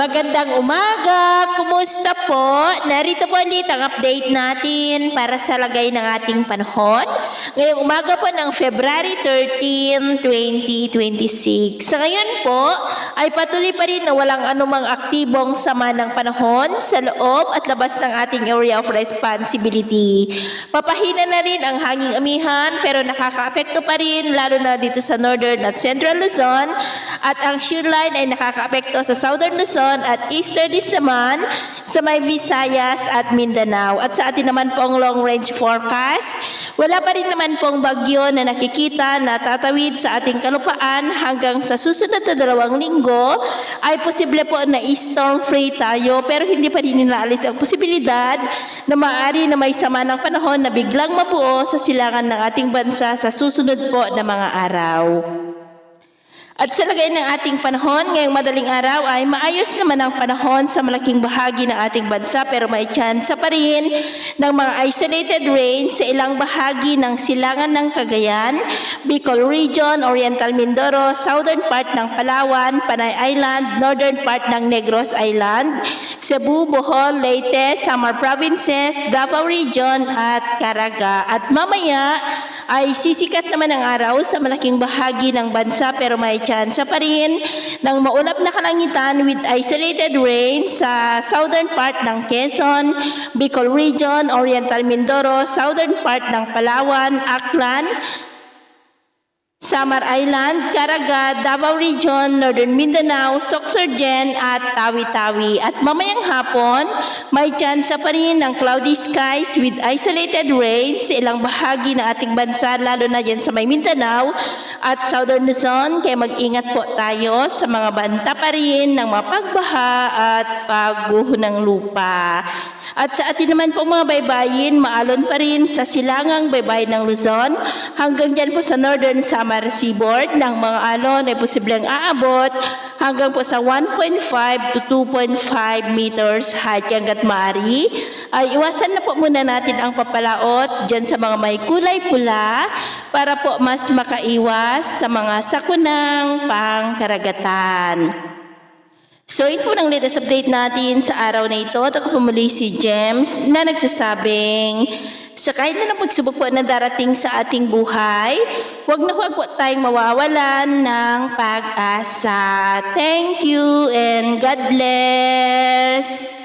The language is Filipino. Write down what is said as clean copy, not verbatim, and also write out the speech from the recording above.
Magandang umaga! Kumusta po? Narito po ulit ang update natin para sa lagay ng ating panahon. Ngayong umaga po ng February 13, 2026. Sa ngayon po ay patuloy pa rin na walang anumang aktibong sama ng panahon sa loob at labas ng ating area of responsibility. Papahina na rin ang hanging amihan pero nakakaapekto pa rin lalo na dito sa Northern at Central Luzon at ang shear line ay nakakaapekto sa Southern Luzon at easterlies naman sa may Visayas at Mindanao. At sa atin naman pong long range forecast, wala pa rin naman pong bagyo na nakikita na tatawid sa ating kalupaan hanggang sa susunod na 2 linggo ay posible po na storm free tayo pero hindi pa rin inaalis ang posibilidad na maaari na may sama ng panahon na biglang mabuo sa silangan ng ating bansa sa susunod po na mga araw. At sa lagay ng ating panahon, ngayong madaling araw ay maayos naman ang panahon sa malaking bahagi ng ating bansa pero may tsansa pa rin ng mga isolated rain sa ilang bahagi ng silangan ng Cagayan, Bicol Region, Oriental Mindoro, southern part ng Palawan, Panay Island, northern part ng Negros Island, Cebu, Bohol, Leyte, Samar Provinces, Davao Region at Caraga. At mamaya ay sisikat naman ang araw sa malaking bahagi ng bansa pero may tsansa pa rin ng maulap na kalangitan with isolated rain sa southern part ng Quezon, Bicol Region, Oriental Mindoro, southern part ng Palawan, Aklan, Samar Island, Caraga, Davao Region, Northern Mindanao, Sorsogon at Tawi-Tawi. At mamayang hapon, may tsansa pa rin ng cloudy skies with isolated rain sa ilang bahagi ng ating bansa, lalo na dyan sa may Mindanao at Southern Luzon. Kaya mag-ingat po tayo sa mga banta pa rin ng mga pagbaha at pagguho ng lupa. At sa atin naman po mga baybayin, maalon pa rin sa silangang baybay ng Luzon hanggang dyan po sa Northern Samar Seaboard ng mga alon ay posibleng aabot hanggang po sa 1.5 to 2.5 meters height. Hanggat maaari ay iwasan na po muna natin ang papalaot dyan sa mga may kulay pula para po mas makaiwas sa mga sakunang pangkaragatan. So ito po ang latest update natin sa araw na ito. At ako po muli si James na nagsasabing sa kahit na pagsubok po na darating sa ating buhay, huwag na huwag po tayong mawawalan ng pag-asa. Thank you and God bless!